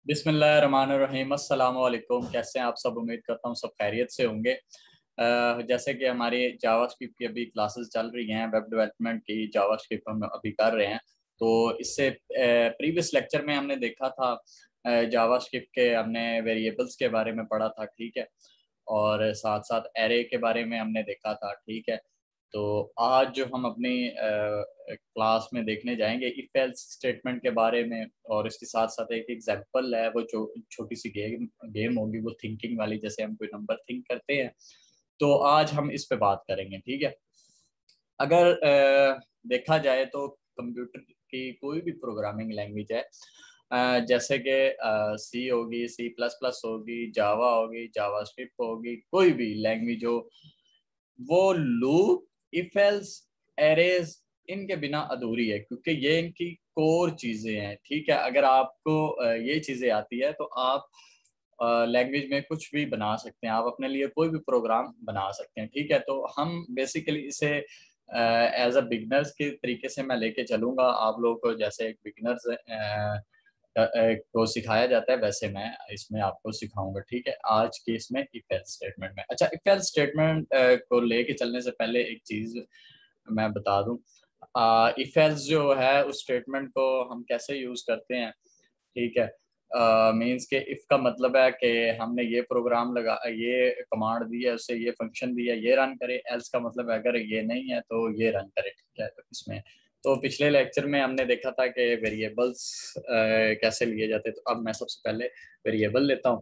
बिस्मिल्लाहिर्रहमानिर्रहीम। अस्सलाम वालेकुम। कैसे हैं आप सब? उम्मीद करता हूँ सब खैरियत से होंगे। जैसे कि हमारी जावास्क्रिप्ट की अभी क्लासेस चल रही हैं, वेब डेवलपमेंट की जावास्क्रिप्ट हम अभी कर रहे हैं। तो इससे प्रीवियस लेक्चर में हमने देखा था जावास्क्रिप्ट के, हमने वेरिएबल्स के बारे में पढ़ा था, ठीक है, और साथ साथ एरे के बारे में हमने देखा था, ठीक है। तो आज जो हम अपनी क्लास में देखने जाएंगे इफ एल्स स्टेटमेंट के बारे में, और इसके साथ साथ एक एग्जांपल है, वो जो छोटी सी गेम होगी, वो थिंकिंग वाली, जैसे हम कोई नंबर थिंक करते हैं। तो आज हम इस पे बात करेंगे, ठीक है। अगर देखा जाए तो कंप्यूटर की कोई भी प्रोग्रामिंग लैंग्वेज है, जैसे कि सी होगी, सी प्लस प्लस होगी, जावा होगी, जावा स्क्रिप्ट होगी, कोई भी लैंग्वेज हो, वो लूप, इफ एल्स, एरेज, इनके बिना अधूरी है, क्योंकि ये इनकी कोर चीजें हैं, ठीक है। अगर आपको ये चीजें आती है तो आप लैंग्वेज में कुछ भी बना सकते हैं, आप अपने लिए कोई भी प्रोग्राम बना सकते हैं, ठीक है। तो हम बेसिकली इसे एज अ बिगनर्स के तरीके से मैं लेके चलूंगा आप लोगों को, जैसे एक बिगनर्स को सिखाया जाता है, वैसे मैं इसमें आपको सिखाऊंगा, ठीक है, आज की इसमें इफ एल्स स्टेटमेंट में। अच्छा, इफ एल्स स्टेटमेंट को लेके चलने से पहले एक चीज मैं बता दूं। इफ एल्स जो है उस स्टेटमेंट को हम कैसे यूज करते हैं, ठीक है। मीन्स के इफ का मतलब है कि हमने ये प्रोग्राम लगा, ये कमांड दी है, उससे ये फंक्शन दिया, ये रन करे। एल्स का मतलब है अगर ये नहीं है तो ये रन करे, ठीक है। तो इसमें तो पिछले लेक्चर में हमने देखा था कि वेरिएबल्स कैसे लिए जाते हैं। तो अब मैं सबसे पहले वेरिएबल लेता हूँ।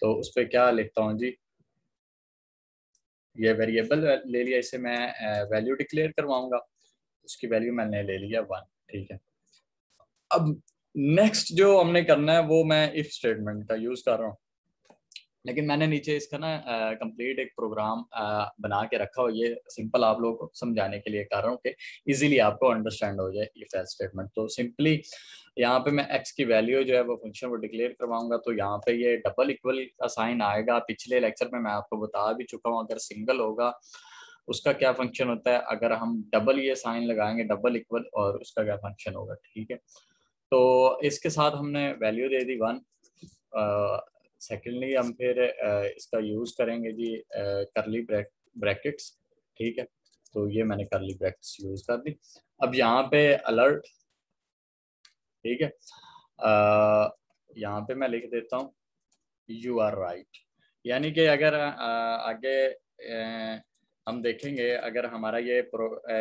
तो उस पर क्या लिखता हूँ जी, ये वेरिएबल ले लिया, इसे मैं वैल्यू डिक्लेयर करवाऊंगा। उसकी वैल्यू मैंने ले लिया 1, ठीक है। अब नेक्स्ट जो हमने करना है वो मैं इफ स्टेटमेंट का यूज कर रहा हूँ, लेकिन मैंने नीचे इसका ना कंप्लीट एक प्रोग्राम बना के रखा हो। ये सिंपल आप लोगों को समझाने के लिए कर रहा हूँ कि इजीली आपको अंडरस्टैंड हो जाए इफ एल्स स्टेटमेंट। तो सिंपली यहाँ पे मैं एक्स की वैल्यू जो है वो फंक्शन वो डिक्लेयर करवाऊंगा। तो यहाँ पे ये डबल इक्वल का साइन आएगा। पिछले लेक्चर में मैं आपको बता भी चुका हूँ, अगर सिंगल होगा उसका क्या फंक्शन होता है, अगर हम डबल ये साइन लगाएंगे डबल इक्वल, और उसका क्या फंक्शन होगा, ठीक है। तो इसके साथ हमने वैल्यू दे दी 1। सेकेंडली हम फिर इसका यूज करेंगे जी करली ब्रैकेट्स, ठीक है। तो ये मैंने करली ब्रैकेट्स यूज कर दी। अब यहाँ पे अलर्ट, ठीक है, यहाँ पे मैं लिख देता हूँ यू आर राइट। यानी कि अगर आगे हम देखेंगे, अगर हमारा ये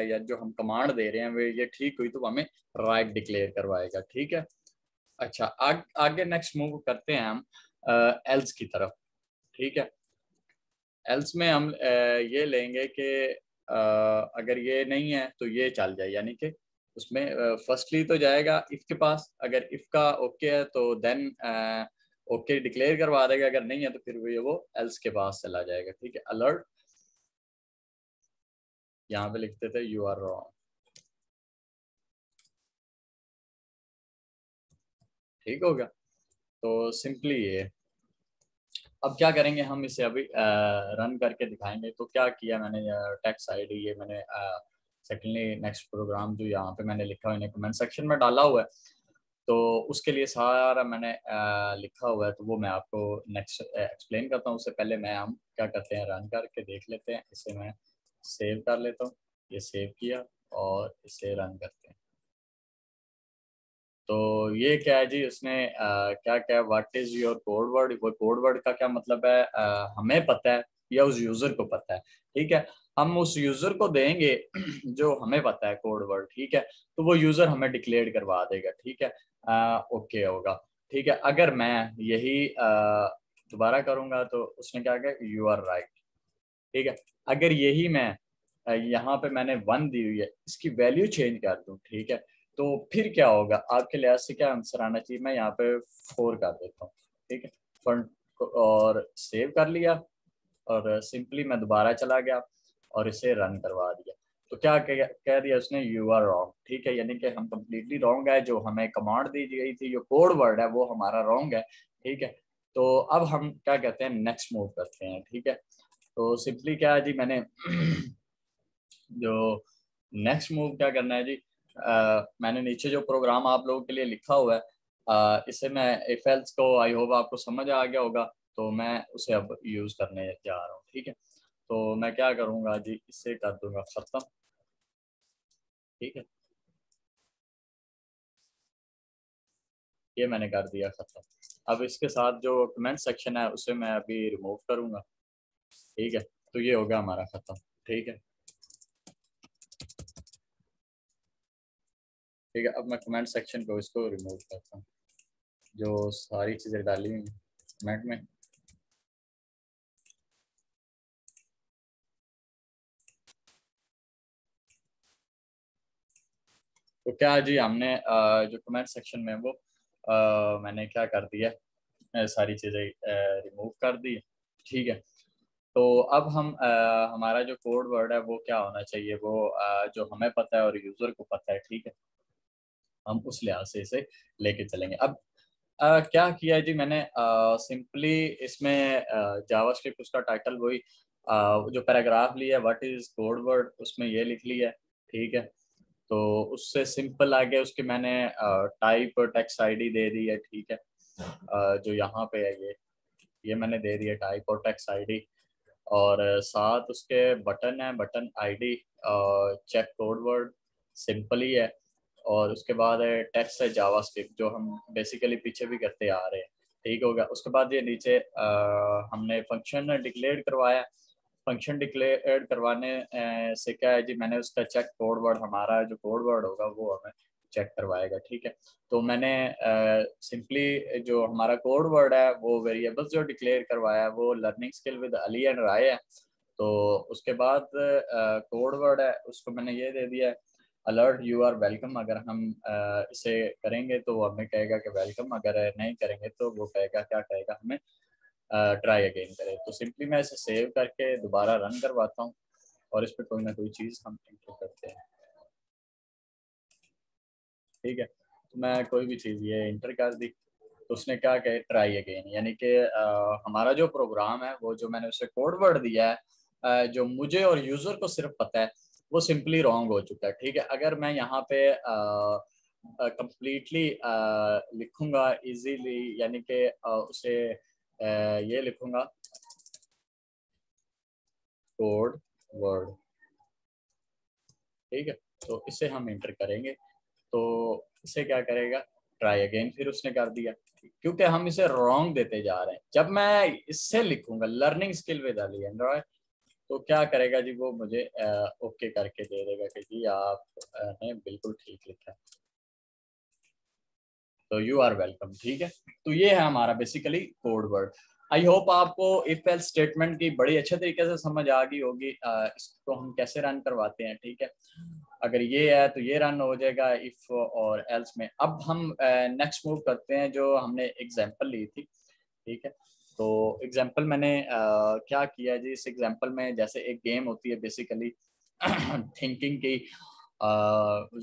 या जो हम कमांड दे रहे हैं वो ये ठीक हुई तो हमें राइट डिक्लेयर करवाएगा, ठीक है। अच्छा, आगे नेक्स्ट मूव करते हैं हम एल्स की तरफ, ठीक है। एल्स में हम ये लेंगे कि अगर ये नहीं है तो ये चल जाए, यानी कि उसमें फर्स्टली तो जाएगा इफ के पास, अगर इफ का ओके है तो देन ओके डिक्लेयर करवा देगा, अगर नहीं है तो फिर वो एल्स के पास चला जाएगा, ठीक है। अलर्ट, यहाँ पे लिखते थे यू आर रॉन्ग, ठीक हो गया। तो सिंपली ये, अब क्या करेंगे हम इसे अभी रन करके दिखाएंगे। तो क्या किया मैंने, टेक्स्ट आईडी ये मैंने सेकेंडली नेक्स्ट प्रोग्राम जो यहाँ पे मैंने लिखा हुआ है कमेंट सेक्शन में डाला हुआ है। तो उसके लिए सारा मैंने लिखा हुआ है, तो वो मैं आपको नेक्स्ट एक्सप्लेन करता हूँ। उससे पहले मैं हम क्या करते हैं, रन करके देख लेते हैं। इसे मैं सेव कर लेता हूँ, ये सेव किया और इसे रन करते हैं। तो ये क्या है जी, उसने क्या क्या what is your code word, वो कोड वर्ड का क्या मतलब है, हमें पता है या उस यूजर को पता है, ठीक है। हम उस यूजर को देंगे जो हमें पता है कोड वर्ड, ठीक है। तो वो यूजर हमें डिक्लेयर करवा देगा, ठीक है। ओके होगा, ठीक है। अगर मैं यही दोबारा करूंगा तो उसने क्या कहा, यू आर राइट, ठीक है। अगर यही मैं यहाँ पे मैंने 1 दी हुई है, इसकी वैल्यू चेंज कर दूं, ठीक है, तो फिर क्या होगा, आपके लिहाज से क्या आंसर आना चाहिए। मैं यहाँ पे 4 कर देता हूँ, ठीक है। फ्रंट और सेव कर लिया, और सिंपली मैं दोबारा चला गया और इसे रन करवा दिया। तो क्या कह दिया उसने, यू आर रॉन्ग, ठीक है। यानी कि हम कंप्लीटली रॉन्ग है, जो हमें कमांड दी गई थी, जो कोड वर्ड है वो हमारा रॉन्ग है, ठीक है। तो अब हम क्या कहते हैं, नेक्स्ट मूव करते हैं, ठीक है। तो सिंपली क्या है जी, मैंने जो नेक्स्ट मूव क्या करना है जी, मैंने नीचे जो प्रोग्राम आप लोगों के लिए लिखा हुआ है इसे मैं इफ एल्स को आई होप आपको समझ आ गया होगा, तो मैं उसे अब यूज़ करने जा रहा हूँ। ठीक है, तो मैं क्या करूँगा जी, इससे कर दूंगा ख़त्म। ठीक है, ये मैंने कर दिया ख़त्म। अब इसके साथ जो कमेंट सेक्शन है उसे मैं अभी रिमूव करूँगा। ठीक है, तो ये हो गया हमारा ख़त्म। ठीक है, ठीक है, अब मैं कमेंट सेक्शन को इसको रिमूव करता हूँ, जो सारी चीज़ें डाली हुई कमेंट में। तो क्या जी, हमने जो कमेंट सेक्शन में वो मैंने क्या कर दिया, सारी चीज़ें रिमूव कर दी। ठीक है, तो अब हम हमारा जो कोड वर्ड है वो क्या होना चाहिए, वो जो हमें पता है और यूज़र को पता है। ठीक है, हम उस लिहाज से इसे लेके चलेंगे। अब क्या किया है जी मैंने, सिंपली इसमें जावास्क्रिप्ट उसका टाइटल वही जो पैराग्राफ लिया है व्हाट इज कोड वर्ड, उसमें ये लिख लिया है। ठीक है, तो उससे सिंपल आगे उसके मैंने टाइप टेक्स्ट आईडी दे दी है। ठीक है, जो यहाँ पे है ये मैंने दे दिया टाइप और टेक्स्ट आईडी, और साथ उसके बटन है, button ID, check code word, simple ही है। और उसके बाद है टेक्स्ट है जावास्क्रिप्ट, जो हम बेसिकली पीछे भी करते आ रहे हैं। ठीक हो गया, उसके बाद ये नीचे हमने फंक्शन डिक्लेयर करवाया। फंक्शन डिक्लेयर करवाने से क्या है जी, मैंने उसका चेक कोड वर्ड, हमारा जो कोड वर्ड होगा वो हमें चेक करवाएगा। ठीक है, तो मैंने सिंपली जो हमारा कोड वर्ड है वो वेरिएबल्स जो डिक्लेयर करवाया है वो learning skill with Ali and Rai है। तो उसके बाद कोड वर्ड है उसको मैंने ये दे दिया है अलर्ट यू आर वेलकम। अगर हम इसे करेंगे तो वो हमें कहेगा कि वेलकम, अगर नहीं करेंगे तो वो कहेगा, क्या कहेगा हमें, ट्राई अगेन करें। तो सिंपली मैं इसे सेव करके दोबारा रन करवाता हूँ और इस पर कोई ना कोई चीज़ हम इंटर करते हैं। ठीक है, तो मैं कोई भी चीज़ ये इंटर कर दी, तो उसने क्या कहे ट्राई अगेन, यानी कि हमारा जो प्रोग्राम है वो जो मैंने उसे कोड वर्ड दिया है जो मुझे और यूज़र को सिर्फ पता है, वो सिंपली रॉन्ग हो चुका है। ठीक है, अगर मैं यहाँ पे कंप्लीटली लिखूंगा इजीली, यानी कि उसे ये लिखूंगा कोड वर्ड। ठीक है, तो इसे हम इंटर करेंगे तो इसे क्या करेगा, ट्राई अगेन, फिर उसने कर दिया। क्योंकि हम इसे रॉन्ग देते जा रहे हैं। जब मैं इससे लिखूंगा learning skill with Ali Android, तो क्या करेगा जी, वो मुझे ओके करके दे देगा कि जी आप ने बिल्कुल ठीक लिखा है, तो यू आर वेलकम। ठीक है, तो ये है हमारा basically code word. I hope आपको इफ एल्स स्टेटमेंट की बड़ी अच्छे तरीके से समझ आ गई होगी, इसको हम कैसे रन करवाते हैं। ठीक है, अगर ये है तो ये रन हो जाएगा इफ और एल्स में। अब हम नेक्स्ट मूव करते हैं, जो हमने एग्जांपल ली थी। ठीक है, तो एग्जांपल मैंने क्या किया जी, इस एग्जांपल में जैसे एक गेम होती है बेसिकली थिंकिंग की,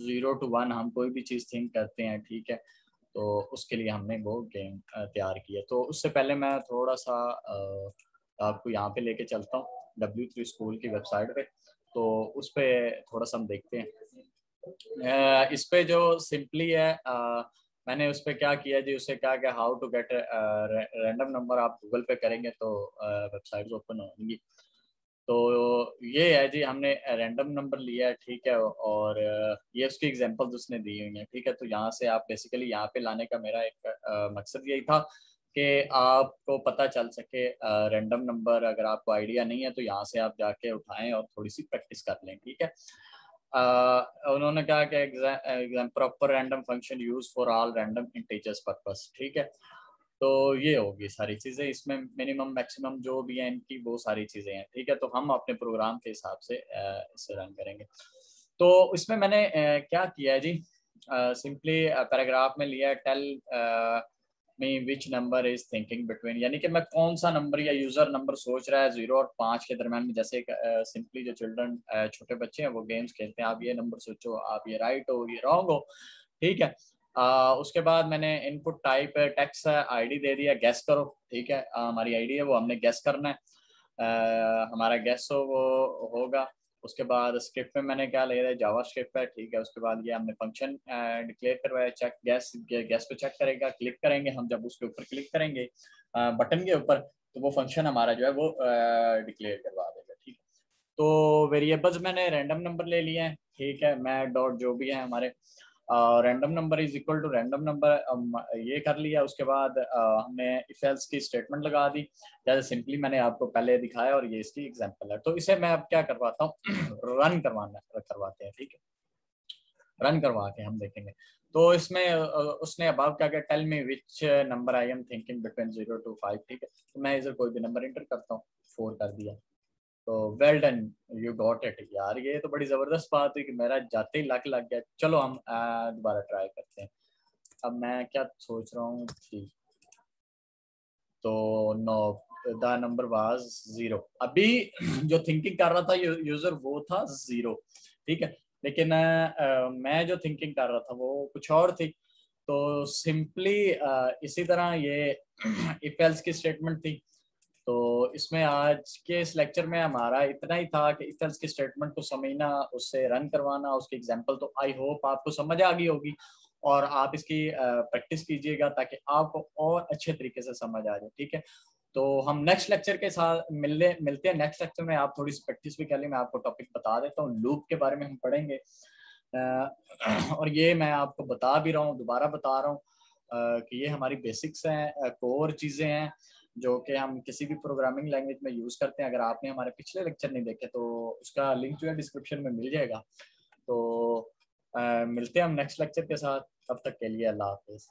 0 to 1 हम कोई भी चीज़ थिंक करते हैं। ठीक है, तो उसके लिए हमने वो गेम तैयार किया। तो उससे पहले मैं थोड़ा सा आपको यहाँ पे लेके चलता हूँ W3 स्कूल की वेबसाइट पे, तो उस पर थोड़ा सा हम देखते हैं। इस पे जो सिंपली है, मैंने उस पर क्या किया जी, उसे कहा कि how to get random number, आप गूगल पे करेंगे तो वेबसाइट ओपन होंगी। तो ये है जी, हमने रैंडम नंबर लिया है। ठीक है, और ये उसकी एग्जांपल्स उसने दी हुई हैं। ठीक है, तो यहाँ से आप बेसिकली यहाँ पे लाने का मेरा एक मकसद यही था कि आपको पता चल सके रैंडम नंबर, अगर आपको आइडिया नहीं है तो यहाँ से आप जाके उठाएं और थोड़ी सी प्रैक्टिस कर लें। ठीक है, उन्होंने कहा कि exam proper random function use for all random integers purpose. ठीक है, तो ये होगी सारी चीज़ें इसमें, मिनिमम मैक्सिमम जो भी है इनकी वो सारी चीज़ें हैं। ठीक है, तो हम अपने प्रोग्राम के हिसाब से इसे रन करेंगे। तो इसमें मैंने क्या किया है जी, सिंपली पैराग्राफ में लिया tell me which number is thinking between, यानी कि मैं कौन सा नंबर या यूजर नंबर सोच रहा है 0 और 5 के दरम्यान में। जैसे सिंपली जो चिल्ड्रन छोटे बच्चे हैं वो गेम्स खेलते हैं, आप ये नंबर सोचो, आप ये राइट हो ये रॉन्ग हो। ठीक है, उसके बाद मैंने इनपुट टाइप टेक्स्ट आईडी दे दिया, गैस करो। ठीक है, हमारी आईडी है वो हमने गैस करना है, हमारा गैस हो वो होगा। उसके बाद स्क्रिप्ट में मैंने क्या ले रहा है, जावा स्क्रिप्ट है, ठीक है। उसके बाद ये हमने फंक्शन डिक्लेयर करवाया, चेक गैस, गैस पे चेक करेगा, क्लिक करेंगे हम, जब उसके ऊपर क्लिक करेंगे बटन के ऊपर, तो वो फंक्शन हमारा जो है वो डिक्लेयर करवा देगा, ठीक है। तो वेरिएबल्स मैंने रैंडम नंबर ले लिए हैं, ठीक है। मैं डॉट जो भी है हमारे random number is equal to random number ये कर लिया। उसके बाद हमने इफ एल्स की स्टेटमेंट लगा दी, जैसे सिंपली मैंने आपको पहले दिखाया, और ये इसकी एग्जांपल है। तो इसे मैं अब क्या करवाता हूँ रन करवाते हैं, ठीक है। रन करवा के हम देखेंगे। तो इसमें उसने अबाव क्या किया, tell me which number I am thinking between 0 to 5, ठीक है। तो मैं इधर कोई भी नंबर इंटर करता हूँ, 4 कर दिया। तो well done, you got it. यार ये तो बड़ी जबरदस्त बात हुई कि मेरा जाते ही लक लग गया। चलो हम दोबारा ट्राई करते हैं। अब मैं क्या सोच रहा हूँ, ठीक, तो नो, द नंबर वाज 0। अभी जो थिंकिंग कर रहा था यूजर वो था 0, ठीक है। लेकिन मैं जो थिंकिंग कर रहा था वो कुछ और थी। तो सिंपली इसी तरह ये इफ एल्स की स्टेटमेंट थी। तो इसमें आज के इस लेक्चर में हमारा इतना ही था कि इफ एल्स की स्टेटमेंट को समझना, उससे रन करवाना, उसकी एग्जांपल तो आई होप आपको समझ आ गई होगी, और आप इसकी प्रैक्टिस कीजिएगा ताकि आपको और अच्छे तरीके से समझ आ जाए, ठीक है। तो हम नेक्स्ट लेक्चर के साथ मिलते हैं नेक्स्ट लेक्चर में। आप थोड़ी सी प्रैक्टिस भी कर लें, मैं आपको टॉपिक बता देता हूँ, लूप के बारे में हम पढ़ेंगे। और ये मैं आपको बता भी रहा हूँ, दोबारा बता रहा हूँ कि ये हमारी बेसिक्स हैं, कोर चीज़ें हैं जो कि हम किसी भी प्रोग्रामिंग लैंग्वेज में यूज़ करते हैं। अगर आपने हमारे पिछले लेक्चर नहीं देखे तो उसका लिंक जो है डिस्क्रिप्शन में मिल जाएगा। तो मिलते हैं हम नेक्स्ट लेक्चर के साथ, तब तक के लिए अल्लाह हाफिज़।